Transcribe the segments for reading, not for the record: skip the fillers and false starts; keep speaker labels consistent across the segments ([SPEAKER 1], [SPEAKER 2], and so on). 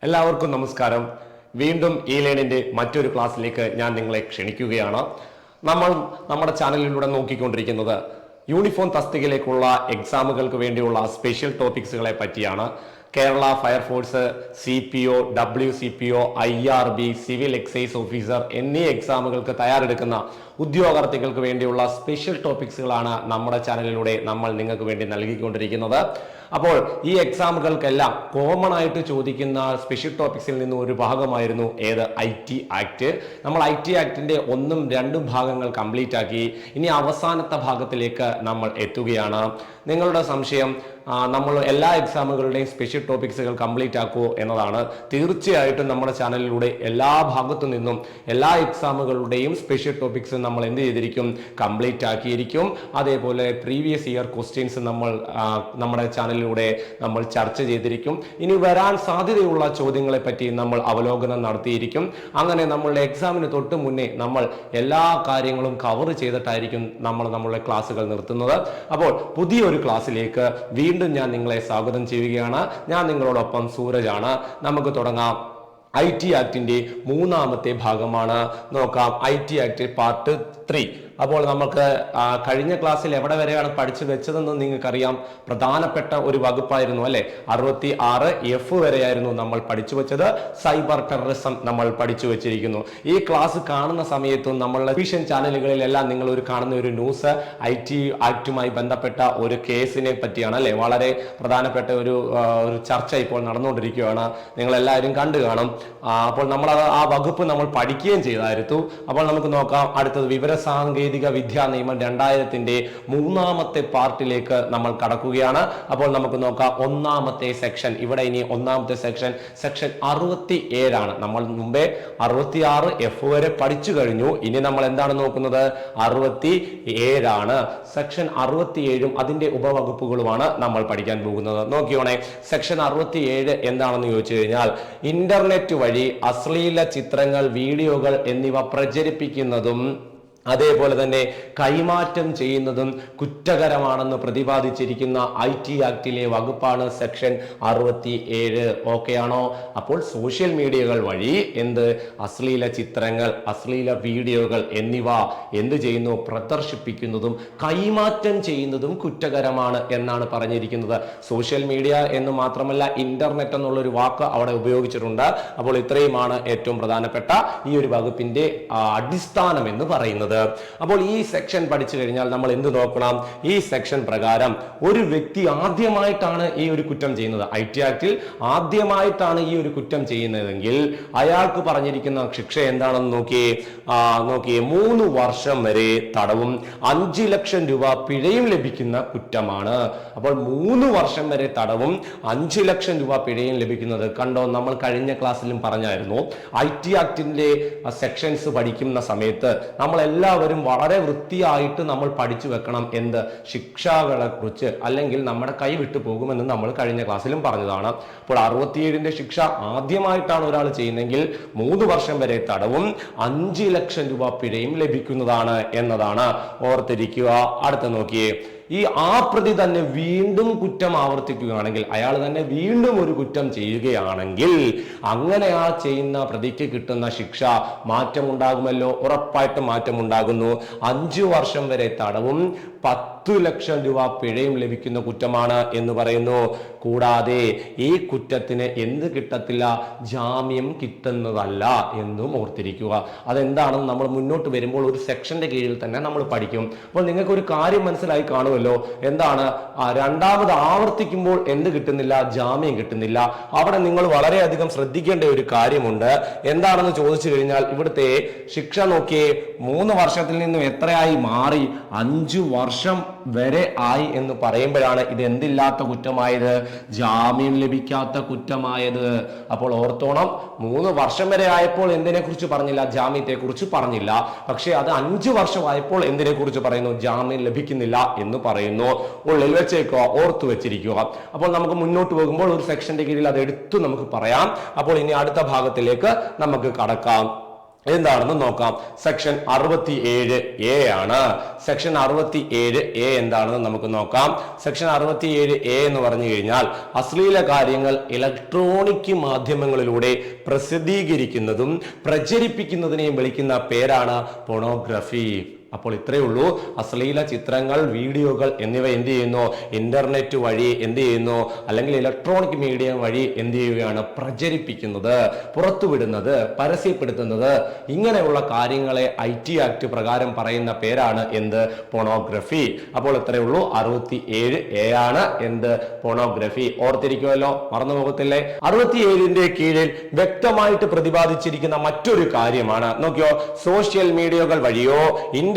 [SPEAKER 1] എല്ലാവർക്കും നമസ്കാരം. വീണ്ടും ഈ ലേണിന്റെ മറ്റൊരു ക്ലാസ്സിലേക്ക് ഞാൻ നിങ്ങളെ ക്ഷണിക്കുകയാണ്. നമ്മൾ നമ്മുടെ ചാനലിലൂടെ നോക്കിക്കൊണ്ടിരിക്കുന്നത് യൂണിഫോം തസ്തികയിലേക്കുള്ള എക്സാമുകൾക്ക് വേണ്ടിയുള്ള സ്പെഷ്യൽ ടോപ്പിക്സുകളെ പറ്റിയാണ്. Kerala fire force, CPO, WCPO, IRB, civil excise officer എന്നീ എക്സാമുകൾക്ക് തയ്യാറെടുക്കുന്ന ഉദ്യോഗാർത്ഥികൾക്ക് വേണ്ടിയുള്ള സ്പെഷ്യൽ ടോപ്പിക്സുകളാണ് നമ്മുടെ ചാനലിലൂടെ നമ്മൾ നിങ്ങൾക്ക് വേണ്ടി നൽകിക്കൊണ്ടിരിക്കുന്നത്. അപ്പോൾ ഈ എക്സാമുകൾക്കെല്ലാം കോമൺ ആയിട്ട് ചോദിക്കുന്ന സ്പെഷ്യൽ ടോപ്പിക്സിൽ നിന്ന് ഒരു ഭാഗമായിരുന്നു ഏത് IT ആക്ട്. നമ്മൾ IT ആക്ടിന്റെ 1ഉം 2ഉം ഭാഗങ്ങൾ കംപ്ലീറ്റ് ആക്കി. ഇനി അവസാനത്തെ ഭാഗത്തിലേക്ക് നമ്മൾ എത്തുകയാണ്. നിങ്ങളുടെ സംശയം നമ്മൾ എല്ലാ എക്സാമുകളുടെയും സ്പെഷ്യൽ ടോപ്പിക്സുകൾ കംപ്ലീറ്റ് ആക്കുമോ എന്നതാണ്. തീർച്ചയായിട്ടും നമ്മുടെ ചാനലിലൂടെ എല്ലാ ഭാഗത്തു നിന്നും എല്ലാ എക്സാമുകളുടെയും സ്പെഷ്യൽ ടോപ്പിക്സ് നമ്മൾ എന്ത് ചെയ്തിരിക്കും, കംപ്ലീറ്റ് ആക്കിയിരിക്കും. അതേപോലെ പ്രീവിയസ് ഇയർ ക്വസ്റ്റ്യൻസ് നമ്മൾ നമ്മുടെ ചാനലിലൂടെ നമ്മൾ ചർച്ച ചെയ്തിരിക്കും. ഇനി വരാൻ സാധ്യതയുള്ള ചോദ്യങ്ങളെ പറ്റി നമ്മൾ അവലോകനം നടത്തിയിരിക്കും. അങ്ങനെ നമ്മളുടെ എക്സാമിന് തൊട്ട് മുന്നേ നമ്മൾ എല്ലാ കാര്യങ്ങളും കവർ ചെയ്തിട്ടായിരിക്കും നമ്മളുടെ ക്ലാസ്സുകൾ നിർത്തുന്നത്. അപ്പോൾ പുതിയൊരു ക്ലാസ്സിലേക്ക് വീണ്ടും ഞാൻ നിങ്ങളെ സ്വാഗതം ചെയ്യുകയാണ്. ഞാൻ നിങ്ങളോടൊപ്പം സൂരജാണ്. നമുക്ക് തുടങ്ങാം. IT ആക്ടിന്റെ 3ാമത്തെ ഭാഗമാണ്. നോക്കാം IT ആക്ട് പാർട്ട് 3. അപ്പോൾ നമുക്ക് കഴിഞ്ഞ ക്ലാസ്സിൽ എവിടെ വരെയാണ് പഠിച്ചു വെച്ചതെന്ന് നിങ്ങൾക്കറിയാം. പ്രധാനപ്പെട്ട ഒരു വകുപ്പായിരുന്നു അല്ലെ, 66F വരെയായിരുന്നു നമ്മൾ പഠിച്ചു വെച്ചത്. സൈബർ ടെററിസം നമ്മൾ പഠിച്ചു വെച്ചിരിക്കുന്നു. ഈ ക്ലാസ് കാണുന്ന സമയത്തും നമ്മളുടെ ടെലിവിഷൻ ചാനലുകളിലെല്ലാം നിങ്ങൾ കാണുന്ന ഒരു ന്യൂസ് IT ആക്ടുമായി ബന്ധപ്പെട്ട ഒരു കേസിനെ പറ്റിയാണ് അല്ലെ. വളരെ പ്രധാനപ്പെട്ട ഒരു ചർച്ച ഇപ്പോൾ നടന്നുകൊണ്ടിരിക്കുകയാണ്. നിങ്ങൾ എല്ലാവരും കണ്ടു കാണും. അപ്പോൾ നമ്മൾ ആ വകുപ്പ് നമ്മൾ പഠിക്കുകയും ചെയ്തായിരുന്നു. അപ്പോൾ നമുക്ക് നോക്കാം. അടുത്തത് വിവരസാങ്കേതിക വിദ്യാ നിയമം 2000ന്റെ 3ാമത്തെ പാർട്ടിലേക്ക് നമ്മൾ കടക്കുകയാണ്. അപ്പോൾ നമുക്ക് നോക്കാം 1ാമത്തെ സെക്ഷൻ. ഇവിടെ ഇനി 1ാമത്തെ സെക്ഷൻ 67 ആണ്. നമ്മൾ മുമ്പേ 66F വരെ പഠിച്ചു കഴിഞ്ഞു. ഇനി നമ്മൾ എന്താണ് നോക്കുന്നത്, 67 ആണ്. സെക്ഷൻ 67ഉം അതിന്റെ ഉപവകുപ്പുകളുമാണ് നമ്മൾ പഠിക്കാൻ പോകുന്നത്. നോക്കിയോണേ, സെക്ഷൻ 67 എന്താണെന്ന് ചോദിച്ചു കഴിഞ്ഞാൽ, ഇന്റർനെറ്റ് വഴി അശ്ലീല ചിത്രങ്ങൾ, വീഡിയോകൾ എന്നിവ പ്രചരിപ്പിക്കുന്നതും അതേപോലെ തന്നെ കൈമാറ്റം ചെയ്യുന്നതും കുറ്റകരമാണെന്ന് പ്രതിപാദിച്ചിരിക്കുന്ന IT ആക്ടിലെ വകുപ്പാണ് സെക്ഷൻ 67. ഓക്കെ ആണോ? അപ്പോൾ സോഷ്യൽ മീഡിയകൾ വഴി അശ്ലീല ചിത്രങ്ങൾ, അശ്ലീല വീഡിയോകൾ എന്നിവ എന്ത് ചെയ്യുന്നു, പ്രദർശിപ്പിക്കുന്നതും കൈമാറ്റം ചെയ്യുന്നതും കുറ്റകരമാണ് എന്നാണ് പറഞ്ഞിരിക്കുന്നത്. സോഷ്യൽ മീഡിയ എന്ന് മാത്രമല്ല, ഇന്റർനെറ്റ് എന്നുള്ളൊരു വാക്ക് അവിടെ ഉപയോഗിച്ചിട്ടുണ്ട്. അപ്പോൾ ഇത്രയുമാണ് ഏറ്റവും പ്രധാനപ്പെട്ട ഈ ഒരു വകുപ്പിന്റെ അടിസ്ഥാനം എന്ന് പറയുന്നത്. അപ്പോൾ ഈ സെക്ഷൻ പഠിച്ചു കഴിഞ്ഞാൽ നമ്മൾ എന്ത് നോക്കണം, ഈ സെക്ഷൻ പ്രകാരം ഒരു വ്യക്തി ആദ്യമായിട്ടാണ് ഈ ഒരു കുറ്റം ചെയ്യുന്നത്, IT ആക്ടിൽ ആദ്യമായിട്ടാണ് ഈ ഒരു കുറ്റം ചെയ്യുന്നതെങ്കിൽ അയാൾക്ക് പറഞ്ഞിരിക്കുന്ന ശിക്ഷ എന്താണെന്ന് നോക്കിയേ. 3 വർഷം വരെ തടവും 5 ലക്ഷം രൂപ പിഴയും ലഭിക്കുന്ന കുറ്റമാണ്. അപ്പോൾ 3 വർഷം വരെ തടവും 5 ലക്ഷം രൂപ പിഴയും ലഭിക്കുന്നത് കണ്ടോ. നമ്മൾ കഴിഞ്ഞ ക്ലാസ്സിലും പറഞ്ഞായിരുന്നു, IT ആക്ടിന്റെ സെക്ഷൻസ് പഠിക്കുന്ന സമയത്ത് നമ്മൾ എല്ലാവരും വളരെ വൃത്തിയായിട്ട് നമ്മൾ പഠിച്ചു വെക്കണം ശിക്ഷകളെ കുറിച്ച്, അല്ലെങ്കിൽ നമ്മുടെ കൈ വിട്ടു പോകുമെന്ന് നമ്മൾ കഴിഞ്ഞ ക്ലാസ്സിലും പറഞ്ഞതാണ്. അപ്പോൾ 67ന്റെ ശിക്ഷ ആദ്യമായിട്ടാണ് ഒരാൾ ചെയ്യുന്നതെങ്കിൽ 3 വർഷം വരെ തടവും 5 ലക്ഷം രൂപ പിഴയും ലഭിക്കുന്നതാണ് എന്നതാണ് ഓർത്തിരിക്കുക. അടുത്ത നോക്കിയേ, ആ പ്രതി തന്നെ വീണ്ടും കുറ്റം ആവർത്തിക്കുകയാണെങ്കിൽ, അയാൾ തന്നെ വീണ്ടും ഒരു കുറ്റം ചെയ്യുകയാണെങ്കിൽ അങ്ങനെ ആ ചെയ്യുന്ന പ്രതിക്ക് കിട്ടുന്ന ശിക്ഷ മാറ്റമുണ്ടാകുമല്ലോ. ഉറപ്പായിട്ടും മാറ്റമുണ്ടാകുന്നു. 5 വർഷം വരെ തടവും 10 ലക്ഷം രൂപ പിഴയും ലഭിക്കുന്ന കുറ്റമാണ് എന്ന് പറയുന്നു. കൂടാതെ ഈ കുറ്റത്തിന് എന്ത് കിട്ടത്തില്ല, ജാമ്യം കിട്ടുന്നതല്ല എന്നും ഓർത്തിരിക്കുക. അതെന്താണെന്ന് നമ്മൾ മുന്നോട്ട് വരുമ്പോൾ ഒരു സെക്ഷന്റെ കീഴിൽ തന്നെ നമ്മൾ പഠിക്കും. അപ്പോൾ നിങ്ങൾക്ക് ഒരു കാര്യം മനസ്സിലായി കാണുമല്ലോ. എന്താണ്, രണ്ടാമത് ആവർത്തിക്കുമ്പോൾ എന്ത് കിട്ടുന്നില്ല, ജാമ്യം കിട്ടുന്നില്ല. അവിടെ നിങ്ങൾ വളരെയധികം ശ്രദ്ധിക്കേണ്ട ഒരു കാര്യമുണ്ട്. എന്താണെന്ന് ചോദിച്ചു കഴിഞ്ഞാൽ, ഇവിടുത്തെ ശിക്ഷ നോക്കിയേ, 3 വർഷത്തിൽ നിന്നും എത്രയായി മാറി, 5 വർഷം വരെ ആയി എന്ന് പറയുമ്പോഴാണ് ഇത് എന്തില്ലാത്ത കുറ്റമായത്, ജാമ്യം ലഭിക്കാത്ത കുറ്റമായത്. അപ്പോൾ ഓർത്തോണം, 3 വർഷം വരെ ആയപ്പോൾ എന്തിനെ കുറിച്ച് പറഞ്ഞില്ല, ജാമ്യത്തെ കുറിച്ച് പറഞ്ഞില്ല. പക്ഷെ അത് 5 വർഷമായപ്പോൾ എന്തിനെ കുറിച്ച് പറയുന്നു, ജാമ്യം ലഭിക്കുന്നില്ല എന്ന് പറയുന്നു. ഉള്ളിൽ വെച്ചേക്കുക, ഓർത്തു വെച്ചിരിക്കുക. അപ്പോൾ നമുക്ക് മുന്നോട്ട് പോകുമ്പോൾ ഒരു സെക്ഷന്റെ കീഴിൽ അത് എടുത്തു നമുക്ക് പറയാം. അപ്പോൾ ഇനി അടുത്ത ഭാഗത്തിലേക്ക് നമുക്ക് കടക്കാം. എന്താണെന്ന് നോക്കാം. സെക്ഷൻ 67A ആണ്. സെക്ഷൻ 67A എന്താണെന്ന് നമുക്ക് നോക്കാം. സെക്ഷൻ 67A എന്ന് പറഞ്ഞു കഴിഞ്ഞാൽ അശ്ലീല കാര്യങ്ങൾ ഇലക്ട്രോണിക് മാധ്യമങ്ങളിലൂടെ പ്രസിദ്ധീകരിക്കുന്നതും പ്രചരിപ്പിക്കുന്നതിനെയും വിളിക്കുന്ന പേരാണ് പോണോഗ്രഫി. അപ്പോൾ ഇത്രയേ ഉള്ളൂ. അശ്ലീല ചിത്രങ്ങൾ, വീഡിയോകൾ എന്നിവ എന്ത് ചെയ്യുന്നു? ഇന്റർനെറ്റ് വഴി എന്ത് ചെയ്യുന്നു? അല്ലെങ്കിൽ ഇലക്ട്രോണിക് മീഡിയ വഴി എന്ത് ചെയ്യുകയാണ്? പ്രചരിപ്പിക്കുന്നത്, പുറത്തുവിടുന്നത്, പരസ്യപ്പെടുത്തുന്നത്. ഇങ്ങനെയുള്ള കാര്യങ്ങളെ IT ആക്ട് പ്രകാരം പറയുന്ന പേരാണ് എന്ത്? പോണോഗ്രഫി. അപ്പോൾ ഇത്രയേ ഉള്ളൂ. 67A ആണ് എന്ത്? പോണോഗ്രഫി. ഓർത്തിരിക്കുമല്ലോ, മറന്നു പോകത്തില്ലേ? 67ന്റെ കീഴിൽ വ്യക്തമായിട്ട് പ്രതിപാദിച്ചിരിക്കുന്ന മറ്റൊരു കാര്യമാണ്, നോക്കിയോ, സോഷ്യൽ മീഡിയകൾ വഴിയോ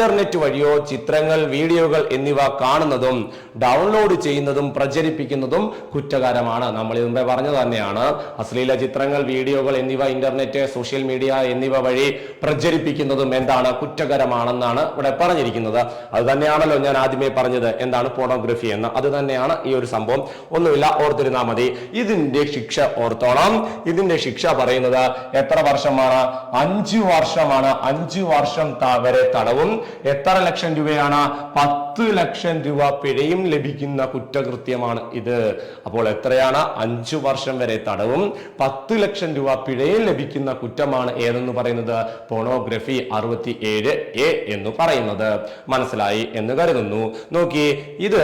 [SPEAKER 1] ഇന്റർനെറ്റ് വഴിയോ ചിത്രങ്ങൾ, വീഡിയോകൾ എന്നിവ കാണുന്നതും ഡൗൺലോഡ് ചെയ്യുന്നതും പ്രചരിപ്പിക്കുന്നതും കുറ്റകരമാണ്. നമ്മൾ മുമ്പേ പറഞ്ഞത് തന്നെയാണ്. അശ്ലീല ചിത്രങ്ങൾ, വീഡിയോകൾ എന്നിവ ഇന്റർനെറ്റ്, സോഷ്യൽ മീഡിയ എന്നിവ വഴി പ്രചരിപ്പിക്കുന്നതും എന്താണ്? കുറ്റകരമാണെന്നാണ് ഇവിടെ പറഞ്ഞിരിക്കുന്നത്. അത് തന്നെയാണല്ലോ ഞാൻ ആദ്യമേ പറഞ്ഞത്, എന്താണ് പോണോഗ്രഫി എന്ന്. അത് തന്നെയാണ് ഈ ഒരു സംഭവം. ഒന്നുമില്ല, ഓർത്തിരുന്നാൽ മതി. ഇതിന്റെ ശിക്ഷ ഓർത്തോണം. ഇതിന്റെ ശിക്ഷ പറയുന്നത് എത്ര വർഷമാണ്? 5 വർഷമാണ്. 5 വർഷം വരെ തടവും എത്ര ലക്ഷം രൂപയാണ്? 10 ലക്ഷം രൂപ പിഴയും ലഭിക്കുന്ന കുറ്റകൃത്യമാണ് ഇത്. അപ്പോൾ എത്രയാണ്? 5 വർഷം വരെ തടവും 10 ലക്ഷം രൂപ പിഴയും ലഭിക്കുന്ന കുറ്റമാണ് ഏതെന്ന് പറയുന്നത്? പോണോഗ്രഫി. 67A എന്ന് പറയുന്നത്. മനസ്സിലായി എന്ന് കരുതുന്നു. നോക്കി, ഇത്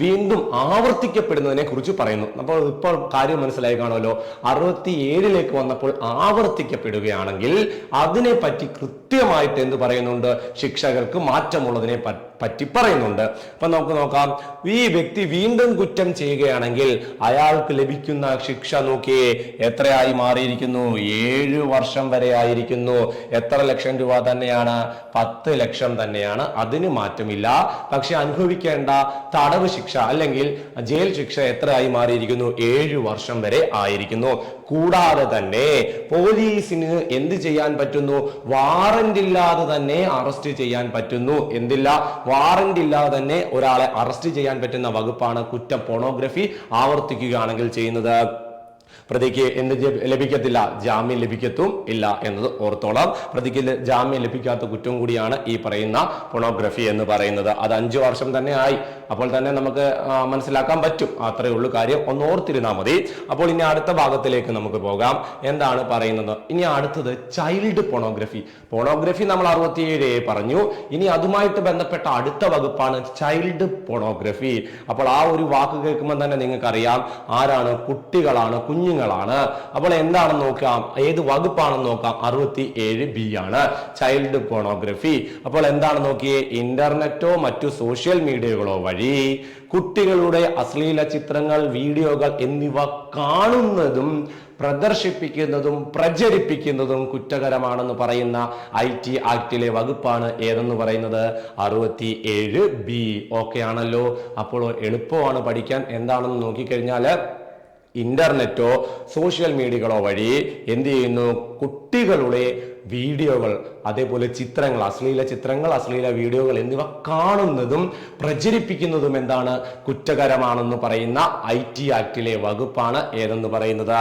[SPEAKER 1] വീണ്ടും ആവർത്തിക്കപ്പെടുന്നതിനെ കുറിച്ച് പറയുന്നു. അപ്പോൾ ഇപ്പോൾ കാര്യം മനസ്സിലായി കാണുമല്ലോ. 67ലേക്ക് വന്നപ്പോൾ ആവർത്തിക്കപ്പെടുകയാണെങ്കിൽ അതിനെ പറ്റി കൃത്യമായിട്ട് എന്ത് പറയുന്നുണ്ട്? ശിക്ഷകൾക്ക് മാറ്റമുള്ളതിനെ പറ്റി പറയുന്നുണ്ട്. അപ്പൊ നമുക്ക് നോക്കാം. ഈ വ്യക്തി വീണ്ടും കുറ്റം ചെയ്യുകയാണെങ്കിൽ അയാൾക്ക് ലഭിക്കുന്ന ശിക്ഷ നോക്കിയേ, എത്രയായി മാറിയിരിക്കുന്നു? 7 വർഷം വരെ ആയിരിക്കുന്നു. എത്ര ലക്ഷം രൂപ തന്നെയാണ്? 10 ലക്ഷം തന്നെയാണ്. അതിന് മാറ്റമില്ല. പക്ഷെ അനുഭവിക്കേണ്ട തടവ് ശിക്ഷ അല്ലെങ്കിൽ ജയിൽ ശിക്ഷ എത്രയായി മാറിയിരിക്കുന്നു? 7 വർഷം വരെ ആയിരിക്കുന്നു. കൂടാതെ തന്നെ പോലീസിന് എന്ത് ചെയ്യാൻ പറ്റുന്നു? വാറന്റ് ഇല്ലാതെ തന്നെ അറസ്റ്റ് ചെയ്യാൻ പറ്റുന്നു. എന്തില്ല? വാറന്റ് ഇല്ലാതെ തന്നെ ഒരാളെ അറസ്റ്റ് ചെയ്യാൻ പറ്റുന്ന വകുപ്പാണ് കുറ്റം. പോണോഗ്രഫി ആവർത്തിക്കുകയാണെങ്കിൽ ചെയ്യുന്നത്. പ്രതിക്ക് എന്ത് ലഭിക്കത്തില്ല? ജാമ്യം ലഭിക്കത്തും ഇല്ല എന്നത് ഓർത്തോളം. പ്രതിക്ക് ജാമ്യം ലഭിക്കാത്ത കുറ്റം കൂടിയാണ് ഈ പറയുന്ന പോണോഗ്രഫി എന്ന് പറയുന്നത്. അത് 5 വർഷം തന്നെ ആയി. അപ്പോൾ തന്നെ നമുക്ക് മനസ്സിലാക്കാൻ പറ്റും. അത്രയേ ഉള്ളൂ കാര്യം. ഒന്ന് ഓർത്തിരുന്നാൽ മതി. അപ്പോൾ ഇനി അടുത്ത ഭാഗത്തിലേക്ക് നമുക്ക് പോകാം. എന്താണ് പറയുന്നത്? ഇനി അടുത്തത് ചൈൽഡ് പോണോഗ്രഫി. പോണോഗ്രഫി നമ്മൾ 67A പറഞ്ഞു. ഇനി അതുമായിട്ട് ബന്ധപ്പെട്ട അടുത്ത വകുപ്പാണ് ചൈൽഡ് പോണോഗ്രഫി. അപ്പോൾ ആ ഒരു വാക്ക് കേൾക്കുമ്പോൾ തന്നെ നിങ്ങൾക്കറിയാം ആരാണ്? കുട്ടികളാണ്, കുഞ്ഞുങ്ങളാണ്. അപ്പോൾ എന്താണെന്ന് നോക്കാം, ഏത് വകുപ്പാണെന്ന് നോക്കാം. 67B ആണ് ചൈൽഡ് പോണോഗ്രഫി. അപ്പോൾ എന്താണ് നോക്കിയേ, ഇന്റർനെറ്റോ മറ്റു സോഷ്യൽ മീഡിയകളോ വഴി കുട്ടികളുടെ അശ്ലീല ചിത്രങ്ങൾ, വീഡിയോകൾ എന്നിവ കാണുന്നതും പ്രദർശിപ്പിക്കുന്നതും പ്രചരിപ്പിക്കുന്നതും കുറ്റകരമാണെന്ന് പറയുന്ന IT ആക്ടിലെ വകുപ്പാണ് ഏതെന്ന് പറയുന്നത്? 67B. ഓക്കെ ആണല്ലോ. അപ്പോൾ എളുപ്പമാണ് പഠിക്കാൻ. എന്താണെന്ന് നോക്കിക്കഴിഞ്ഞാൽ ഇന്റർനെറ്റോ സോഷ്യൽ മീഡിയകളോ വഴി എന്ത് ചെയ്യുന്നു? കുട്ടികളുടെ വീഡിയോകൾ, അതേപോലെ ചിത്രങ്ങൾ, അശ്ലീല ചിത്രങ്ങൾ, അശ്ലീല വീഡിയോകൾ എന്നിവ കാണുന്നതും പ്രചരിപ്പിക്കുന്നതും എന്താണ്? കുറ്റകരമാണെന്ന് പറയുന്ന IT ആക്ടിലെ വകുപ്പാണ് ഏതെന്ന് പറയുന്നത്?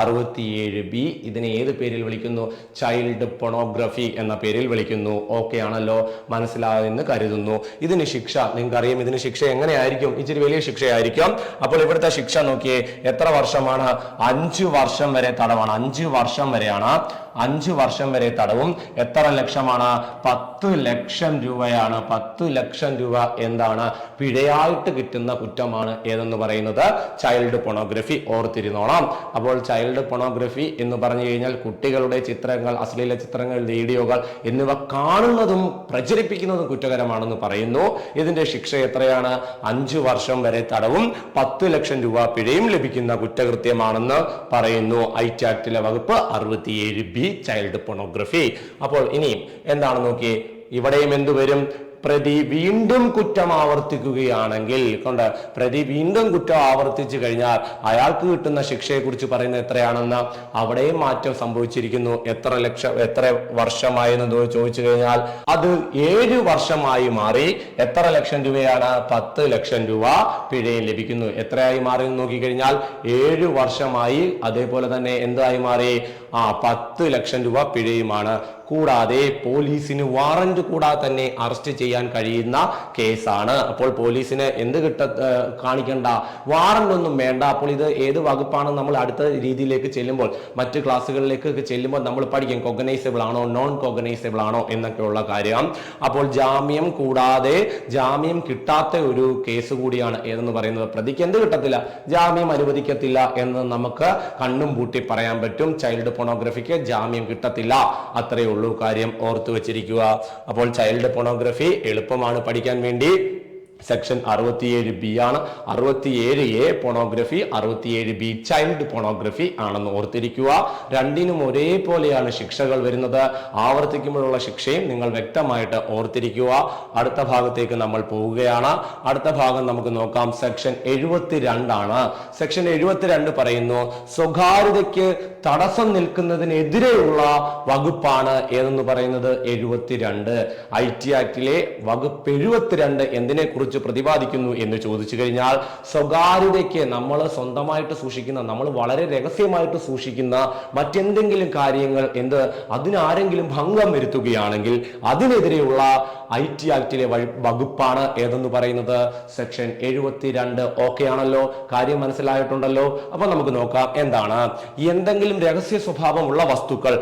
[SPEAKER 1] 67B. ഇതിനെ ഏത് പേരിൽ വിളിക്കുന്നു? ചൈൽഡ് പോണോഗ്രഫി എന്ന പേരിൽ വിളിക്കുന്നു. ഓക്കെ ആണല്ലോ, മനസ്സിലായെന്ന് കരുതുന്നു. ഇതിന് ശിക്ഷ നിങ്ങൾക്കറിയാം. ഇതിന് ശിക്ഷ എങ്ങനെയായിരിക്കും? ഇച്ചിരി വലിയ ശിക്ഷയായിരിക്കും. അപ്പോൾ ഇവിടുത്തെ ശിക്ഷ നോക്കിയേ, എത്ര വർഷമാണ്? 5 വർഷം വരെ തടവാണ്. 5 വർഷം വരെയാണ്. 5 വർഷം വരെ തടവും എത്ര ലക്ഷമാണ്? 10 ലക്ഷം രൂപയാണ്. 10 ലക്ഷം രൂപ എന്താണ്? പിഴയായിട്ട് കിട്ടുന്ന കുറ്റമാണ് ഏതെന്ന് പറയുന്നത്? Child pornography. ഓർത്തിരുന്നോളാം. അപ്പോൾ ചൈൽഡ് പോണോഗ്രഫി എന്ന് പറഞ്ഞു കഴിഞ്ഞാൽ കുട്ടികളുടെ ചിത്രങ്ങൾ, അശ്ലീല ചിത്രങ്ങൾ, വീഡിയോകൾ എന്നിവ കാണുന്നതും പ്രചരിപ്പിക്കുന്നതും കുറ്റകരമാണെന്ന് പറയുന്നു. ഇതിന്റെ ശിക്ഷ എത്രയാണ്? 5 വർഷം വരെ തടവും 10 ലക്ഷം രൂപ പിഴയും ലഭിക്കുന്ന കുറ്റകൃത്യമാണെന്ന് പറയുന്നു. IT ആക്ടിലെ വകുപ്പ് 67B ചൈൽഡ് പോണോഗ്രഫി. അപ്പോൾ ഇനി എന്താണ് നോക്കിയേ, ഇവിടെയും എന്ത് വരും? പ്രതി വീണ്ടും കുറ്റം ആവർത്തിക്കുകയാണെങ്കിൽ പ്രതി വീണ്ടും കുറ്റം ആവർത്തിച്ചു കഴിഞ്ഞാൽ അയാൾക്ക് കിട്ടുന്ന ശിക്ഷയെ കുറിച്ച് പറയുന്നത് എത്രയാണെന്ന് അവിടെയും മാറ്റം സംഭവിച്ചിരിക്കുന്നു. എത്ര വർഷമായെന്ന് ചോദിച്ചു കഴിഞ്ഞാൽ അത് 7 വർഷമായി മാറി. എത്ര ലക്ഷം രൂപയാണ്? 10 ലക്ഷം രൂപ പിഴയും ലഭിക്കുന്നു. എത്രയായി മാറി എന്ന് നോക്കിക്കഴിഞ്ഞാൽ 7 വർഷമായി. അതേപോലെ തന്നെ എന്തായി മാറി? 10 ലക്ഷം രൂപ പിഴയുമാണ്. കൂടാതെ പോലീസിന് വാറന്റ് കൂടാതെ തന്നെ അറസ്റ്റ് ചെയ്യാൻ കഴിയുന്ന കേസാണ്. അപ്പോൾ പോലീസിന് എന്ത് കാണിക്കണ്ട, വാറന്റ് ഒന്നും വേണ്ട. അപ്പോൾ ഇത് ഏത് വകുപ്പാണ് നമ്മൾ അടുത്ത രീതിയിലേക്ക് ചെല്ലുമ്പോൾ, മറ്റ് ക്ലാസ്സുകളിലേക്ക് ചെല്ലുമ്പോൾ നമ്മൾ പഠിക്കും കോഗ്നൈസബിൾ ആണോ നോൺ കോഗ്നൈസബിൾ ആണോ എന്നൊക്കെയുള്ള കാര്യം. അപ്പോൾ ജാമ്യം കൂടാതെ ജാമ്യം കിട്ടാത്ത ഒരു കേസ് കൂടിയാണ് ഏതെന്ന് പറയുന്നത്. പ്രതിക്ക് എന്ത് കിട്ടത്തില്ല, ജാമ്യം അനുവദിക്കത്തില്ല എന്ന് നമുക്ക് കണ്ണും പൂട്ടി പറയാൻ പറ്റും. ചൈൽഡ് പോണോഗ്രഫിക്ക് ജാമ്യം കിട്ടത്തില്ല, അത്രയേ ഉള്ളൂ കാര്യം, ഓർത്തു വെച്ചിരിക്കുക. അപ്പോൾ ചൈൽഡ് പോണോഗ്രഫി എളുപ്പമാണ് പഠിക്കാൻ വേണ്ടി. സെക്ഷൻ 67B ആണ്. 67A pornography, 67B child pornography ആണെന്ന് ഓർത്തിരിക്കുക. രണ്ടിനും ഒരേപോലെയാണ് ശിക്ഷകൾ വരുന്നത്. ആവർത്തിക്കുമ്പോഴുള്ള ശിക്ഷയും നിങ്ങൾ വ്യക്തമായിട്ട് ഓർത്തിരിക്കുക. അടുത്ത ഭാഗത്തേക്ക് നമ്മൾ പോവുകയാണ്. അടുത്ത ഭാഗം നമുക്ക് നോക്കാം. സെക്ഷൻ 72 ആണ്. സെക്ഷൻ 72 പറയുന്നു സ്വകാര്യതയ്ക്ക് തടസ്സം നിൽക്കുന്നതിനെതിരെയുള്ള വകുപ്പാണ് ഏതെന്ന് പറയുന്നത് 72. IT ആക്ടിലെ വകുപ്പ് 72 എന്തിനെ കുറിച്ച് പ്രതിപാദിക്കുന്നു എന്ന് ചോദിച്ചു കഴിഞ്ഞാൽ, സ്വകാര്യതയ്ക്ക് നമ്മൾ സ്വന്തമായിട്ട് സൂക്ഷിക്കുന്ന, നമ്മൾ വളരെ രഹസ്യമായിട്ട് സൂക്ഷിക്കുന്ന മറ്റെന്തെങ്കിലും കാര്യങ്ങൾ അതിനാരെങ്കിലും ഭംഗം വരുത്തുകയാണെങ്കിൽ അതിനെതിരെയുള്ള IT ആക്ടിലെ വകുപ്പാണ് ഏതെന്ന് പറയുന്നത് സെക്ഷൻ 72. ഓക്കെ ആണല്ലോ, കാര്യം മനസ്സിലായിട്ടുണ്ടല്ലോ. അപ്പൊ നമുക്ക് നോക്കാം എന്താണ്. എന്തെങ്കിലും രഹസ്യ സ്വഭാവമുള്ള വസ്തുക്കൾ,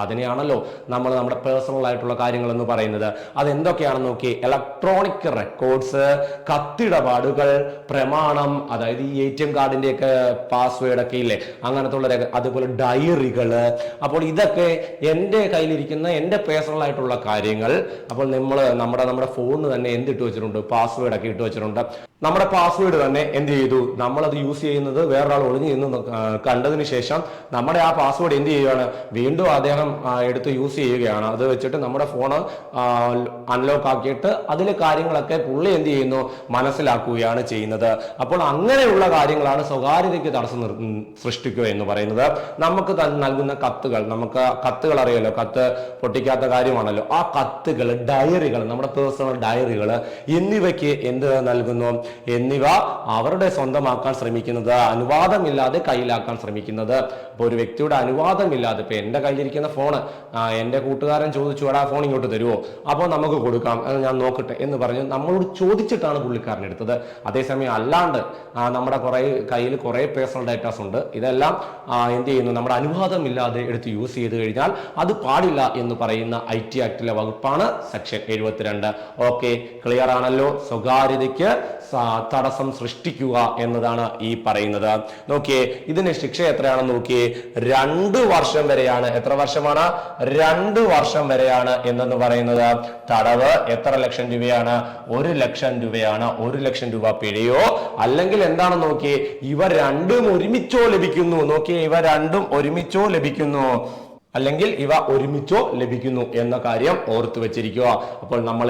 [SPEAKER 1] അതിനെയാണല്ലോ നമ്മൾ നമ്മുടെ പേഴ്സണൽ ആയിട്ടുള്ള കാര്യങ്ങൾ എന്ന് പറയുന്നത്. അതെന്തൊക്കെയാണെന്ന് നോക്കി. ഇലക്ട്രോണിക് റെക്കോർഡ്സ്, കത്തിടപാടുകൾ, പ്രമാണം, അതായത് ഈ ATM കാർഡിന്റെ ഒക്കെ പാസ്വേഡ് ഒക്കെ ഇല്ലേ, അങ്ങനത്തെ ഉള്ള, അതുപോലെ ഡയറികള്. അപ്പോൾ ഇതൊക്കെ എൻ്റെ കയ്യിലിരിക്കുന്ന എൻ്റെ പേഴ്സണൽ ആയിട്ടുള്ള കാര്യങ്ങൾ. അപ്പോൾ നമ്മുടെ ഫോണിന് തന്നെ എന്തിട്ട് വെച്ചിട്ടുണ്ട്, പാസ്വേഡ് ഒക്കെ ഇട്ട് വെച്ചിട്ടുണ്ട്. നമ്മുടെ പാസ്വേഡ് തന്നെ എന്ത് ചെയ്തു, നമ്മളത് യൂസ് ചെയ്യുന്നത് വേറൊരാൾ ഒളിഞ്ഞു നിന്ന് കണ്ടതിന് ശേഷം നമ്മുടെ ആ പാസ്വേഡ് എന്ത് ചെയ്യുകയാണ്, വീണ്ടും അദ്ദേഹം എടുത്ത് യൂസ് ചെയ്യുകയാണ്. അത് വെച്ചിട്ട് നമ്മുടെ ഫോണ് അൺലോക്ക് ആക്കിയിട്ട് അതിലെ കാര്യങ്ങളൊക്കെ പുള്ളി എന്ത് ചെയ്യുന്നു, മനസ്സിലാക്കുകയാണ് ചെയ്യുന്നത്. അപ്പോൾ അങ്ങനെയുള്ള കാര്യങ്ങളാണ് സ്വകാര്യതയ്ക്ക് തടസ്സം സൃഷ്ടിക്കുക എന്ന് പറയുന്നത്. നമുക്ക് നൽകുന്ന കത്തുകൾ, നമുക്ക് കത്തുകൾ അറിയാലോ, കത്ത് പൊട്ടിക്കാത്ത കാര്യമാണല്ലോ. ആ കത്തുകൾ, ഡയറികൾ, നമ്മുടെ പേഴ്സണൽ ഡയറികൾ എന്നിവയ്ക്ക് എന്ത് നൽകുന്നു, എന്നിവ അവരുടെ സ്വന്തമാക്കാൻ ശ്രമിക്കുന്നത്, അനുവാദമില്ലാതെ കയ്യിലാക്കാൻ ശ്രമിക്കുന്നത്. ഇപ്പൊ ഒരു വ്യക്തിയുടെ അനുവാദമില്ലാതെ, ഇപ്പൊ എന്റെ കയ്യിലിരിക്കുന്ന ഫോണ് എന്റെ കൂട്ടുകാരൻ ചോദിച്ചു, ആ ഫോൺ ഇങ്ങോട്ട് തരുമോ, അപ്പോൾ നമുക്ക് കൊടുക്കാം, ഞാൻ നോക്കട്ടെ എന്ന് പറഞ്ഞ് നമ്മളോട് ചോദിച്ചിട്ടാണ് പുള്ളിക്കാരൻ എടുത്തത്. അതേസമയം അല്ലാണ്ട് നമ്മുടെ കയ്യിൽ കുറെ പേഴ്സണൽ ഡേറ്റാസ് ഉണ്ട്, ഇതെല്ലാം എന്ത് ചെയ്യുന്നു, നമ്മുടെ അനുവാദമില്ലാതെ എടുത്ത് യൂസ് ചെയ്ത് കഴിഞ്ഞാൽ അത് പാടില്ല എന്ന് പറയുന്ന IT ആക്ടിലെ വകുപ്പാണ് സെക്ഷൻ 72. ഓക്കെ, ക്ലിയർ ആണല്ലോ. സ്വകാര്യതയ്ക്ക് തടസ്സം സൃഷ്ടിക്കുക എന്നതാണ് ഈ പറയുന്നത്. നോക്കിയേ, ഇതിന് ശിക്ഷ എത്രയാണെന്ന് നോക്കിയേ, 2 വർഷം വരെയാണ്. എത്ര വർഷമാണ്? 2 വർഷം വരെയാണ് എന്തെന്ന് പറയുന്നത്. തടവ് എത്ര ലക്ഷം രൂപയാണ്? 1 ലക്ഷം രൂപയാണ്. 1 ലക്ഷം രൂപ പിഴയോ അല്ലെങ്കിൽ എന്താണെന്ന് നോക്കിയേ, ഇവ രണ്ടും ഒരുമിച്ചോ ലഭിക്കുന്നു. നോക്കിയേ, ഇവ രണ്ടും ഒരുമിച്ചോ ലഭിക്കുന്നു, അല്ലെങ്കിൽ ഇവ ഒരുമിച്ചോ ലഭിക്കുന്നു എന്ന കാര്യം ഓർത്തു വെച്ചിരിക്കുക. അപ്പോൾ നമ്മൾ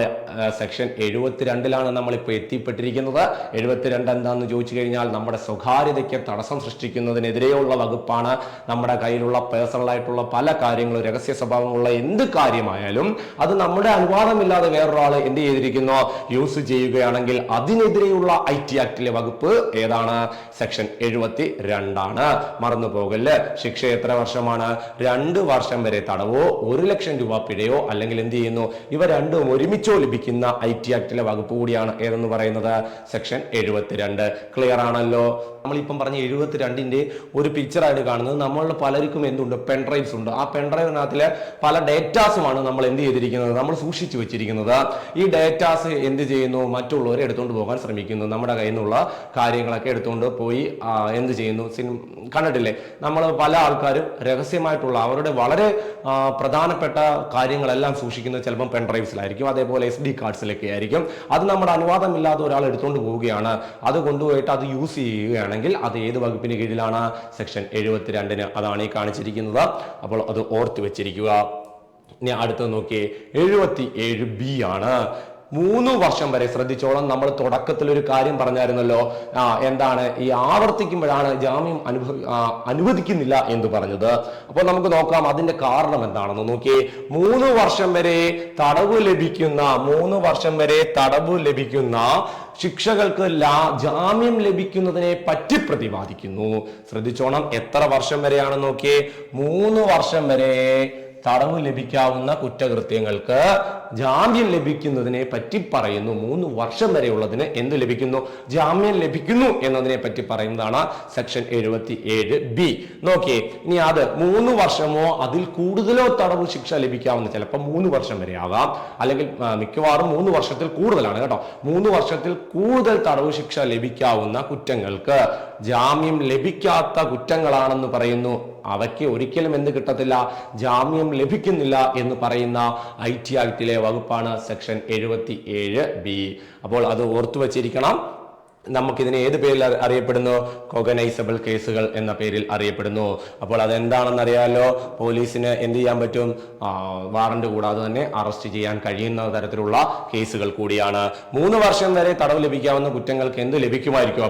[SPEAKER 1] സെക്ഷൻ 72ലാണ് നമ്മളിപ്പോൾ എത്തിപ്പെട്ടിരിക്കുന്നത്. 72 എന്താണെന്ന് ചോദിച്ചു കഴിഞ്ഞാൽ നമ്മുടെ സ്വകാര്യതയ്ക്ക് തടസ്സം സൃഷ്ടിക്കുന്നതിനെതിരെയുള്ള വകുപ്പാണ്. നമ്മുടെ കയ്യിലുള്ള പേഴ്സണൽ ആയിട്ടുള്ള പല കാര്യങ്ങളും, രഹസ്യ സ്വഭാവമുള്ള എന്ത് കാര്യമായാലും അത് നമ്മുടെ അനുവാദമില്ലാതെ വേറൊരാൾ എന്ത് ചെയ്തിരിക്കുന്നു, യൂസ് ചെയ്യുകയാണെങ്കിൽ അതിനെതിരെയുള്ള IT ആക്ടിലെ വകുപ്പ് ഏതാണ്? സെക്ഷൻ 72 ആണ്. മറന്നു പോകല്ലേ. ശിക്ഷ എത്ര വർഷമാണ്? 2 വർഷം വരെ തടവോ 1 ലക്ഷം രൂപ പിഴയോ അല്ലെങ്കിൽ എന്ത് ചെയ്യുന്നു, ഇവ രണ്ടും ഒരുമിച്ചോ ലഭിക്കുന്ന IT ആക്ടിലെ വകുപ്പ് കൂടിയാണ് ഏതെന്ന് പറയുന്നത് സെക്ഷൻ 72. ക്ലിയർ ആണല്ലോ. നമ്മളിപ്പം പറഞ്ഞ 72ന്റെ ഒരു പിക്ചറായിട്ട് കാണുന്നത്, നമ്മളുടെ പലർക്കും എന്തുണ്ട്, പെൻഡ്രൈവ്സ് ഉണ്ട്. ആ പെൻഡ്രൈവിനകത്തിലെ പല ഡേറ്റാസുമാണ് നമ്മൾ എന്ത് ചെയ്തിരിക്കുന്നത്, നമ്മൾ സൂക്ഷിച്ചു വെച്ചിരിക്കുന്നത്. ഈ ഡേറ്റാസ് എന്ത് ചെയ്യുന്നു, മറ്റുള്ളവരെ എടുത്തുകൊണ്ട് പോകാൻ ശ്രമിക്കുന്നു. നമ്മുടെ കയ്യിൽ നിന്നുള്ള കാര്യങ്ങളൊക്കെ എടുത്തുകൊണ്ട് പോയി എന്ത് ചെയ്യുന്നു, കണ്ടിട്ടില്ലേ, നമ്മൾ പല ആൾക്കാരും രഹസ്യമായിട്ടുള്ള അവരുടെ വളരെ പ്രധാനപ്പെട്ട കാര്യങ്ങളെല്ലാം സൂക്ഷിക്കുന്നത് ചിലപ്പം പെൻഡ്രൈവ്സിലായിരിക്കും, അതേപോലെ SD കാർഡ്സിലൊക്കെ ആയിരിക്കും. അത് നമ്മുടെ അനുവാദമില്ലാതെ ഒരാൾ എടുത്തുകൊണ്ട് പോവുകയാണ്, അത് കൊണ്ടുപോയിട്ട് അത് യൂസ് ചെയ്യുകയാണെങ്കിൽ അത് ഏത് വകുപ്പിന് കീഴിലാണ്? സെക്ഷൻ 72. അതാണ് ഈ കാണിച്ചിരിക്കുന്നത്. അപ്പോൾ അത് ഓർത്ത് വെച്ചിരിക്കുക. ഇനി അടുത്തത് നോക്കിയേ, 77B ആണ്. 3 വർഷം വരെ. ശ്രദ്ധിച്ചോളം, നമ്മൾ തുടക്കത്തിൽ ഒരു കാര്യം പറഞ്ഞായിരുന്നല്ലോ, എന്താണ്, ഈ ആവർത്തിക്കുമ്പോഴാണ് ജാമ്യം അനുവദിക്കുന്നില്ല എന്ന് പറഞ്ഞത്. അപ്പോൾ നമുക്ക് നോക്കാം അതിന്റെ കാരണം എന്താണെന്ന്. നോക്കിയേ, 3 വർഷം വരെ തടവ് ലഭിക്കുന്ന ശിക്ഷകൾക്ക് ജാമ്യം ലഭിക്കുന്നതിനെ പറ്റി പ്രതിപാദിക്കുന്നു. ശ്രദ്ധിച്ചോണം, എത്ര വർഷം വരെയാണ് നോക്കിയേ, 3 വർഷം വരെ തടവ് ലഭിക്കാവുന്ന കുറ്റകൃത്യങ്ങൾക്ക് ജാമ്യം ലഭിക്കുന്നതിനെ പറ്റി പറയുന്നു. 3 വർഷം വരെയുള്ളതിന് എന്ത് ലഭിക്കുന്നു, ജാമ്യം ലഭിക്കുന്നു എന്നതിനെ പറ്റി പറയുന്നതാണ് സെക്ഷൻ 77B. നോക്കിയേ, ഇനി അത് 3 വർഷമോ അതിൽ കൂടുതലോ തടവ് ശിക്ഷ ലഭിക്കാവുന്ന, ചിലപ്പോൾ 3 വർഷം വരെ ആകാം, അല്ലെങ്കിൽ മിക്കവാറും 3 വർഷത്തിൽ കൂടുതലാണ് കേട്ടോ, 3 വർഷത്തിൽ കൂടുതൽ തടവ് ശിക്ഷ ലഭിക്കാവുന്ന കുറ്റങ്ങൾക്ക് ജാമ്യം ലഭിക്കാത്ത കുറ്റങ്ങളാണെന്ന് പറയുന്നു. അവയ്ക്ക് ഒരിക്കലും എന്ത് കിട്ടത്തില്ല, ജാമ്യം ലഭിക്കുന്നില്ല എന്ന് പറയുന്ന IT ആക്ടിലെ വകുപ്പാണ് സെക്ഷൻ 77B. അപ്പോൾ അത് ഓർത്തു വച്ചിരിക്കണം. നമുക്കിതിനെ ഏത് പേരിൽ അറിയപ്പെടുന്നു, കോഗനൈസബിൾ കേസുകൾ എന്ന പേരിൽ അറിയപ്പെടുന്നു. അപ്പോൾ അതെന്താണെന്ന് അറിയാമല്ലോ, പോലീസിന് എന്ത് ചെയ്യാൻ പറ്റും, വാറന്റ് കൂടാതെ തന്നെ അറസ്റ്റ് ചെയ്യാൻ കഴിയുന്ന തരത്തിലുള്ള കേസുകൾ കൂടിയാണ്. 3 വർഷം വരെ തടവ് ലഭിക്കാവുന്ന കുറ്റങ്ങൾക്ക് എന്ത് ലഭിക്കുമായിരിക്കും,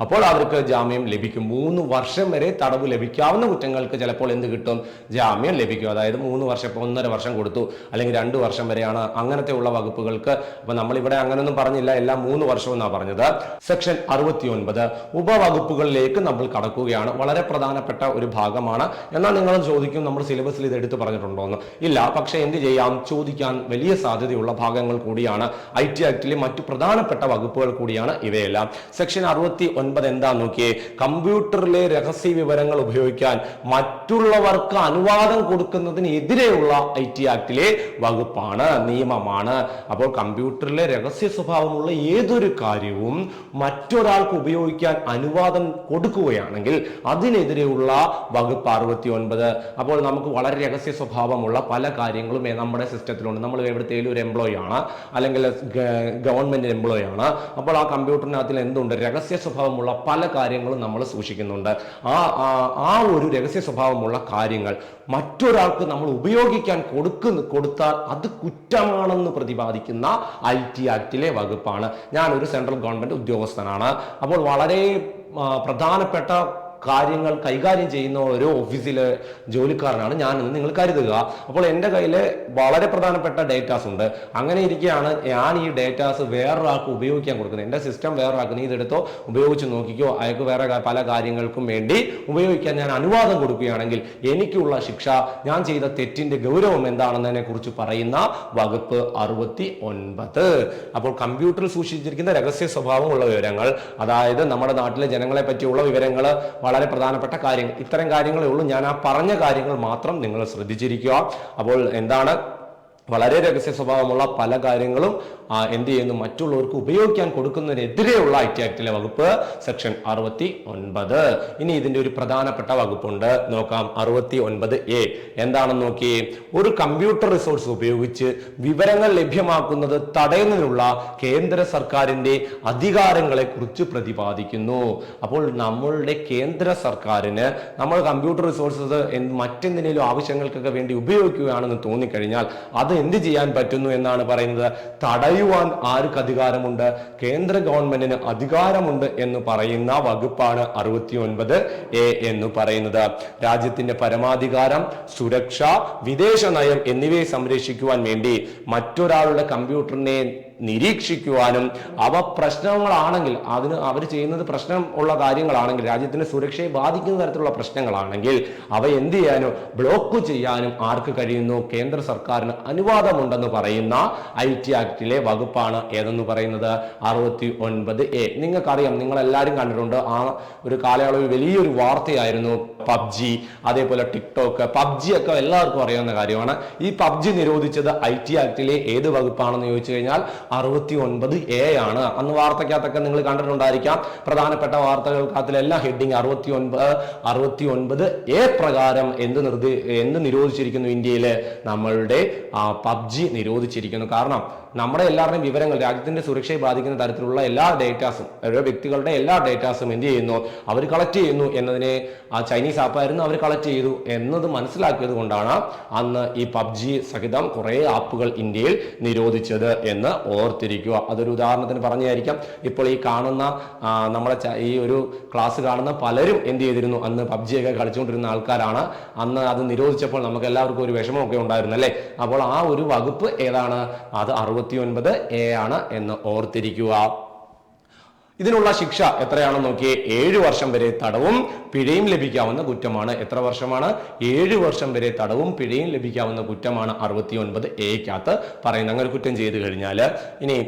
[SPEAKER 1] അപ്പോൾ അവർക്ക് ജാമ്യം ലഭിക്കും. 3 വർഷം വരെ തടവ് ലഭിക്കാവുന്ന കുറ്റങ്ങൾക്ക് ചിലപ്പോൾ എന്ത് കിട്ടും, ജാമ്യം ലഭിക്കും. അതായത് 3 വർഷം, 1.5 വർഷം കൊടുത്തു, അല്ലെങ്കിൽ 2 വർഷം വരെയാണ് അങ്ങനത്തെ ഉള്ള വകുപ്പുകൾക്ക്. അപ്പൊ നമ്മളിവിടെ അങ്ങനൊന്നും പറഞ്ഞില്ല, എല്ലാം 3 വർഷം എന്നാണ് പറഞ്ഞത്. സെക്ഷൻ 69 ഉപവകുപ്പുകളിലേക്ക് നമ്മൾ കടക്കുകയാണ്. വളരെ പ്രധാനപ്പെട്ട ഒരു ഭാഗമാണ്. എന്നാൽ നിങ്ങൾ ചോദിക്കും, നമ്മുടെ സിലബസിൽ ഇത് എടുത്തു പറഞ്ഞിട്ടുണ്ടോന്ന്. ഇല്ല, പക്ഷെ എന്ത് ചെയ്യാം, ചോദിക്കാൻ വലിയ സാധ്യതയുള്ള ഭാഗങ്ങൾ കൂടിയാണ്. IT ആക്ടിലെ മറ്റു പ്രധാനപ്പെട്ട വകുപ്പുകൾ കൂടിയാണ് ഇവയെല്ലാം. സെക്ഷൻ 69 എന്താ നോക്കിയേ, കമ്പ്യൂട്ടറിലെ രഹസ്യ വിവരങ്ങൾ ഉപയോഗിക്കാൻ മറ്റുള്ളവർക്ക് അനുവാദം കൊടുക്കുന്നതിനെതിരെയുള്ള IT ആക്ടിലെ വകുപ്പാണ്, നിയമമാണ്. അപ്പോൾ കമ്പ്യൂട്ടറിലെ രഹസ്യ സ്വഭാവമുള്ള ഏതൊരു കാര്യവും മറ്റൊരാൾക്ക് ഉപയോഗിക്കാൻ അനുവാദം കൊടുക്കുകയാണെങ്കിൽ അതിനെതിരെയുള്ള വകുപ്പ് 69. അപ്പോൾ നമുക്ക് വളരെ രഹസ്യ സ്വഭാവമുള്ള പല കാര്യങ്ങളും നമ്മുടെ സിസ്റ്റത്തിലുണ്ട്. നമ്മൾ എവിടത്തേലും ഒരു എംപ്ലോയി ആണ്, അല്ലെങ്കിൽ ഗവൺമെന്റ് എംപ്ലോയി ആണ്. അപ്പോൾ ആ കമ്പ്യൂട്ടറിനകത്തിൽ എന്തുണ്ട്, രഹസ്യ സ്വഭാവമുള്ള പല കാര്യങ്ങളും നമ്മൾ സൂക്ഷിക്കുന്നുണ്ട്. ആ ഒരു രഹസ്യ സ്വഭാവമുള്ള കാര്യങ്ങൾ മറ്റൊരാൾക്ക് നമ്മൾ ഉപയോഗിക്കാൻ കൊടുത്താൽ അത് കുറ്റമാണെന്ന് പ്രതിപാദിക്കുന്ന IT ആക്ടിലെ വകുപ്പാണ്. ഞാനൊരു സെൻട്രൽ ഗവൺമെന്റ് ഉദ്യോഗസ്ഥനാണ്. അപ്പോൾ വളരെ പ്രധാനപ്പെട്ട കാര്യങ്ങൾ കൈകാര്യം ചെയ്യുന്ന ഒരു ഓഫീസിലെ ജോലിക്കാരനാണ് ഞാനെന്ന് നിങ്ങൾ കരുതുക. അപ്പോൾ എൻ്റെ കയ്യിൽ വളരെ പ്രധാനപ്പെട്ട ഡേറ്റാസ് ഉണ്ട്. അങ്ങനെ ഇരിക്കുകയാണ് ഞാൻ ഈ ഡേറ്റാസ് വേറൊരാൾക്ക് ഉപയോഗിക്കാൻ കൊടുക്കുന്നത്. എൻ്റെ സിസ്റ്റം വേറൊരാൾക്ക്, നീ ഇതെടുത്തോ ഉപയോഗിച്ച് നോക്കിക്കോ, അയാൾക്ക് വേറെ പല കാര്യങ്ങൾക്കും വേണ്ടി ഉപയോഗിക്കാൻ ഞാൻ അനുവാദം കൊടുക്കുകയാണെങ്കിൽ എനിക്കുള്ള ശിക്ഷ, ഞാൻ ചെയ്ത തെറ്റിന്റെ ഗൗരവം എന്താണെന്നതിനെ കുറിച്ച് പറയുന്ന വകുപ്പ് 69. അപ്പോൾ കമ്പ്യൂട്ടറിൽ സൂക്ഷിച്ചിരിക്കുന്ന രഹസ്യ സ്വഭാവമുള്ള വിവരങ്ങൾ, അതായത് നമ്മുടെ നാട്ടിലെ ജനങ്ങളെ പറ്റിയുള്ള വിവരങ്ങൾ, വളരെ പ്രധാനപ്പെട്ട കാര്യങ്ങൾ, ഇത്തരം കാര്യങ്ങളേ ഉള്ളൂ. ഞാൻ ആ പറഞ്ഞ കാര്യങ്ങൾ മാത്രം നിങ്ങൾ ശ്രദ്ധിച്ചിരിക്കുക. അപ്പോൾ എന്താണ്, വളരെ രഹസ്യ സ്വഭാവമുള്ള പല കാര്യങ്ങളും എന്ത് ചെയ്യുന്നു, മറ്റുള്ളവർക്ക് ഉപയോഗിക്കാൻ കൊടുക്കുന്നതിനെതിരെയുള്ള IT ആക്ടിലെ വകുപ്പ് സെക്ഷൻ 69. ഇനി ഇതിന്റെ ഒരു പ്രധാനപ്പെട്ട വകുപ്പുണ്ട്, നോക്കാം. 69A എന്താണെന്ന് നോക്കിയേ, ഒരു കമ്പ്യൂട്ടർ റിസോഴ്സ് ഉപയോഗിച്ച് വിവരങ്ങൾ ലഭ്യമാക്കുന്നത് തടയുന്നതിനുള്ള കേന്ദ്ര സർക്കാരിന്റെ അധികാരങ്ങളെ കുറിച്ച് പ്രതിപാദിക്കുന്നു. അപ്പോൾ നമ്മളുടെ കേന്ദ്ര സർക്കാരിന് നമ്മൾ കമ്പ്യൂട്ടർ റിസോഴ്സസ് മറ്റെന്തിനേലും ആവശ്യങ്ങൾക്കൊക്കെ വേണ്ടി ഉപയോഗിക്കുകയാണെന്ന് തോന്നിക്കഴിഞ്ഞാൽ അത് എന്ത് ചെയ്യാൻ പറ്റുന്നു എന്നാണ് പറയുന്നത്, തടയുവാൻ ആർക്ക് അധികാരമുണ്ട്, കേന്ദ്ര ഗവൺമെന്റിന് അധികാരമുണ്ട് എന്ന് പറയുന്ന വകുപ്പാണ് 69A എന്ന് പറയുന്നത്. രാജ്യത്തിന്റെ പരമാധികാരം, സുരക്ഷ, വിദേശ നയം എന്നിവയെ സംരക്ഷിക്കുവാൻ വേണ്ടി മറ്റൊരാളുടെ കമ്പ്യൂട്ടറിനെ നിരീക്ഷിക്കുവാനും അവ പ്രശ്നങ്ങളാണെങ്കിൽ, അതിന് അവർ ചെയ്യുന്നത് പ്രശ്നം ഉള്ള കാര്യങ്ങളാണെങ്കിൽ, രാജ്യത്തിന്റെ സുരക്ഷയെ ബാധിക്കുന്ന തരത്തിലുള്ള പ്രശ്നങ്ങളാണെങ്കിൽ അവ എന്ത് ചെയ്യാനും ബ്ലോക്ക് ചെയ്യാനും ആർക്ക് കഴിയുന്നു, കേന്ദ്ര സർക്കാരിന് അനുവാദമുണ്ടെന്ന് പറയുന്ന IT ആക്ടിലെ വകുപ്പാണ് ഏതെന്ന് പറയുന്നത് 69A. നിങ്ങൾക്കറിയാം, നിങ്ങൾ എല്ലാവരും കണ്ടിട്ടുണ്ട്, ആ ഒരു കാലയളവിൽ വലിയൊരു വാർത്തയായിരുന്നു PUBG, അതേപോലെ ടിക്ടോക്ക്. PUBG ഒക്കെ എല്ലാവർക്കും അറിയാവുന്ന കാര്യമാണ്. ഈ PUBG നിരോധിച്ചത് IT ആക്ടിലെ ഏത് വകുപ്പാണെന്ന് ചോദിച്ചു കഴിഞ്ഞാൽ 69A ആണ്. അന്ന് വാർത്തക്കകത്തൊക്കെ നിങ്ങൾ കണ്ടിട്ടുണ്ടായിരിക്കാം. പ്രധാനപ്പെട്ട വാർത്തകൾക്കകത്തിലെല്ലാം ഹെഡിങ് 69A പ്രകാരം എന്ത് നിരോധിച്ചിരിക്കുന്നു, ഇന്ത്യയില് നമ്മളുടെ PUBG നിരോധിച്ചിരിക്കുന്നു. കാരണം നമ്മുടെ എല്ലാവരുടെയും വിവരങ്ങൾ, രാജ്യത്തിന്റെ സുരക്ഷയെ ബാധിക്കുന്ന തരത്തിലുള്ള എല്ലാ ഡേറ്റാസും, വ്യക്തികളുടെ എല്ലാ ഡേറ്റാസും എന്ത് ചെയ്യുന്നു, അവർ കളക്ട് ചെയ്യുന്നു എന്നതിനെ, ആ ചൈനീസ് ആപ്പായിരുന്നു അവർ കളക്ട് ചെയ്തു എന്നത് മനസ്സിലാക്കിയത് കൊണ്ടാണ് അന്ന് ഈ PUBG സഹിതം കുറെ ആപ്പുകൾ ഇന്ത്യയിൽ നിരോധിച്ചത് എന്ന് ഓർത്തിരിക്കുക. അതൊരു ഉദാഹരണത്തിന് പറഞ്ഞായിരിക്കാം. ഇപ്പോൾ ഈ കാണുന്ന നമ്മുടെ ഈ ഒരു ക്ലാസ് കാണുന്ന പലരും എന്ത് ചെയ്തിരുന്നു, അന്ന് PUBG ഒക്കെ കളിച്ചുകൊണ്ടിരുന്ന ആൾക്കാരാണ്. അന്ന് അത് നിരോധിച്ചപ്പോൾ നമുക്ക് എല്ലാവർക്കും ഒരു വിഷമമൊക്കെ ഉണ്ടായിരുന്നു അല്ലേ. അപ്പോൾ ആ ഒരു വകുപ്പ് ഏതാണ്, അത് 69A ആണ് എന്ന് ഓർത്തിരിക്കുക. ഇതിനുള്ള ശിക്ഷ എത്രയാണെന്ന് നോക്കിയേ, 7 വർഷം വരെ തടവും പിഴയും ലഭിക്കാവുന്ന കുറ്റമാണ്. എത്ര വർഷമാണ്? 7 വർഷം വരെ തടവും പിഴയും ലഭിക്കാവുന്ന കുറ്റമാണ് 69A പറയുന്നത്. അങ്ങനെ കുറ്റം ചെയ്തു കഴിഞ്ഞാൽ ഇനി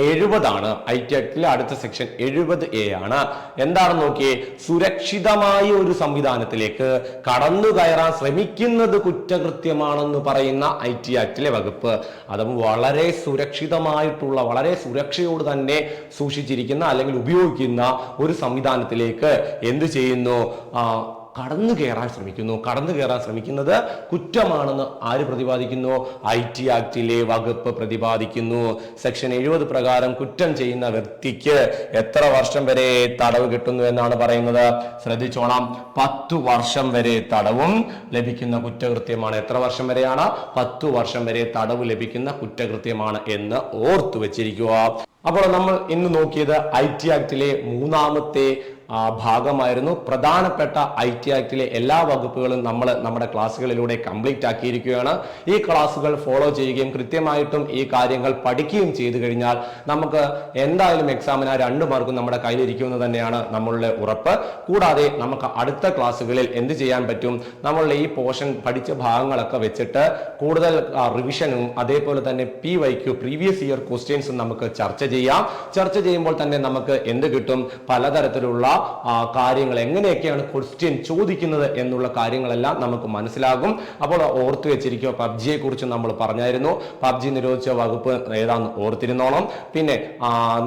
[SPEAKER 1] 70 IT ആക്ടിലെ അടുത്ത സെക്ഷൻ 70A ആണ്. എന്താണെന്ന് നോക്കിയേ, സുരക്ഷിതമായ ഒരു സംവിധാനത്തിലേക്ക് കടന്നു കയറാൻ ശ്രമിക്കുന്നത് കുറ്റകൃത്യമാണെന്ന് പറയുന്ന IT ആക്ടിലെ വകുപ്പ്. അതും വളരെ സുരക്ഷിതമായിട്ടുള്ള, വളരെ സുരക്ഷയോട് തന്നെ സൂക്ഷിച്ചിരിക്കുന്ന അല്ലെങ്കിൽ ഉപയോഗിക്കുന്ന ഒരു സംവിധാനത്തിലേക്ക് എന്ത് ചെയ്യുന്നു? കടന്നു കയറാൻ ശ്രമിക്കുന്നത് കുറ്റമാണെന്ന് ആര് പ്രതിപാദിക്കുന്നു? IT ആക്ടിലെ വകുപ്പ് പ്രതിപാദിക്കുന്നു. സെക്ഷൻ 70 പ്രകാരം കുറ്റം ചെയ്യുന്ന വ്യക്തിക്ക് എത്ര വർഷം വരെ തടവ് കിട്ടുന്നു എന്നാണ് പറയുന്നത്? ശ്രദ്ധിച്ചോളാം, 10 വർഷം വരെ തടവും ലഭിക്കുന്ന കുറ്റകൃത്യമാണ്. എത്ര വർഷം വരെയാണ്? 10 വർഷം വരെ തടവ് ലഭിക്കുന്ന കുറ്റകൃത്യമാണ് എന്ന് ഓർത്തു വെച്ചിരിക്കുക. അപ്പോൾ നമ്മൾ ഇന്ന് നോക്കിയത് IT ആക്ടിലെ 3ാമത്തെ ഭാഗമായിരുന്നു. പ്രധാനപ്പെട്ട IT ആക്ടിലെ എല്ലാ വകുപ്പുകളും നമ്മൾ നമ്മുടെ ക്ലാസ്സുകളിലൂടെ കംപ്ലീറ്റ് ആക്കിയിരിക്കുകയാണ്. ഈ ക്ലാസ്സുകൾ ഫോളോ ചെയ്യുകയും കൃത്യമായിട്ടും ഈ കാര്യങ്ങൾ പഠിക്കുകയും ചെയ്തു കഴിഞ്ഞാൽ നമുക്ക് എന്തായാലും എക്സാമിന് 2 മാർക്കും നമ്മുടെ കയ്യിലിരിക്കുമെന്ന് തന്നെയാണ് നമ്മളുടെ ഉറപ്പ്. കൂടാതെ നമുക്ക് അടുത്ത ക്ലാസ്സുകളിൽ എന്ത് ചെയ്യാൻ പറ്റും? നമ്മളുടെ ഈ പോർഷൻ പഠിച്ച ഭാഗങ്ങളൊക്കെ വെച്ചിട്ട് കൂടുതൽ റിവിഷനും അതേപോലെ തന്നെ PYQ പ്രീവിയസ് ഇയർ ക്വസ്റ്റ്യൻസും നമുക്ക് ചർച്ച ചെയ്യുമ്പോൾ തന്നെ നമുക്ക് എന്ത് കിട്ടും? പലതരത്തിലുള്ള കാര്യങ്ങൾ, എങ്ങനെയൊക്കെയാണ് ക്വസ്റ്റ്യൻ ചോദിക്കുന്നത് എന്നുള്ള കാര്യങ്ങളെല്ലാം നമുക്ക് മനസ്സിലാകും. അപ്പോൾ ഓർത്തു വെച്ചിരിക്കുക, PUBGയെ കുറിച്ച് നമ്മൾ പറഞ്ഞായിരുന്നു. PUBG നിരോധിച്ച വകുപ്പ് ഏതാന്ന് ഓർത്തിരുന്നോണം. പിന്നെ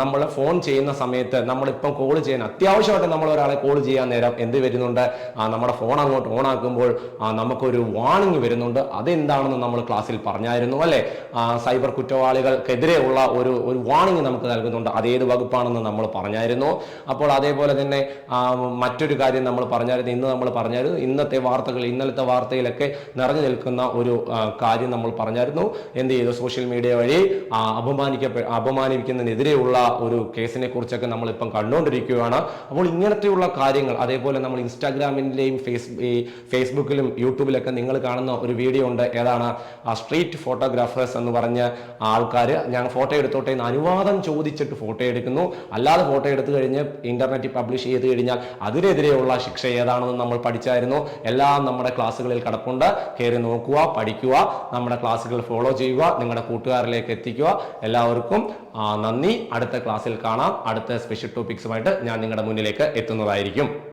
[SPEAKER 1] നമ്മൾ ഫോൺ ചെയ്യുന്ന സമയത്ത് നമ്മളിപ്പം കോൾ ചെയ്യാൻ അത്യാവശ്യമായിട്ട് നമ്മൾ ഒരാളെ കോൾ ചെയ്യാൻ നേരം എന്ത് വരുന്നുണ്ട്? നമ്മുടെ ഫോൺ അങ്ങോട്ട് ഓൺ ആക്കുമ്പോൾ നമുക്കൊരു വാർണിംഗ് വരുന്നുണ്ട്. അതെന്താണെന്ന് നമ്മൾ ക്ലാസ്സിൽ പറഞ്ഞായിരുന്നു അല്ലെ? സൈബർ കുറ്റവാളികൾക്കെതിരെയുള്ള ഒരു വാർണിംഗ് നമുക്ക് നൽകുന്നുണ്ട്. അതേത് വകുപ്പാണെന്ന് നമ്മൾ പറഞ്ഞായിരുന്നു. അപ്പോൾ അതേപോലെ തന്നെ മറ്റൊരു കാര്യം നമ്മൾ പറഞ്ഞായിരുന്നു, ഇന്നത്തെ വാർത്തകൾ, ഇന്നലത്തെ വാർത്തയിലൊക്കെ നിറഞ്ഞു നിൽക്കുന്ന ഒരു കാര്യം നമ്മൾ പറഞ്ഞായിരുന്നു. എന്ത് ചെയ്തു? സോഷ്യൽ മീഡിയ വഴി അപമാനിക്കുന്നതിനെതിരെയുള്ള ഒരു കേസിനെ കുറിച്ചൊക്കെ നമ്മൾ ഇപ്പം കണ്ടുകൊണ്ടിരിക്കുകയാണ്. അപ്പോൾ ഇങ്ങനത്തെയുള്ള കാര്യങ്ങൾ, അതേപോലെ നമ്മൾ ഇൻസ്റ്റാഗ്രാമിലെയും ഫേസ്ബുക്കിലും യൂട്യൂബിലൊക്കെ നിങ്ങൾ കാണുന്ന ഒരു വീഡിയോ ഉണ്ട്. ഏതാണ്? സ്ട്രീറ്റ് ഫോട്ടോഗ്രാഫേഴ്സ് എന്ന് പറഞ്ഞ ആൾക്കാർ ഞാൻ ഫോട്ടോ എടുത്തോട്ടെ എന്ന് അനുവാദം ചോദിച്ചിട്ട് ഫോട്ടോ എടുക്കുന്നു. അല്ലാതെ ഫോട്ടോ എടുത്തു കഴിഞ്ഞ് ഇന്റർനെറ്റിൽ പബ്ലിഷ് ചെയ്ത് കഴിഞ്ഞാൽ അതിനെതിരെയുള്ള ശിക്ഷ ഏതാണെന്ന് നമ്മൾ പഠിച്ചായിരുന്നു. എല്ലാം നമ്മുടെ ക്ലാസ്സുകളിൽ കിടപ്പുണ്ട്. കയറി നോക്കുക, പഠിക്കുക, നമ്മുടെ ക്ലാസ്സുകൾ ഫോളോ ചെയ്യുക, നിങ്ങളുടെ കൂട്ടുകാരിലേക്ക് എത്തിക്കുക. എല്ലാവർക്കും നന്ദി. അടുത്ത ക്ലാസ്സിൽ കാണാം. അടുത്ത സ്പെഷ്യൽ ടോപ്പിക്സുമായിട്ട് ഞാൻ നിങ്ങളുടെ മുന്നിലേക്ക് എത്തുന്നതായിരിക്കും.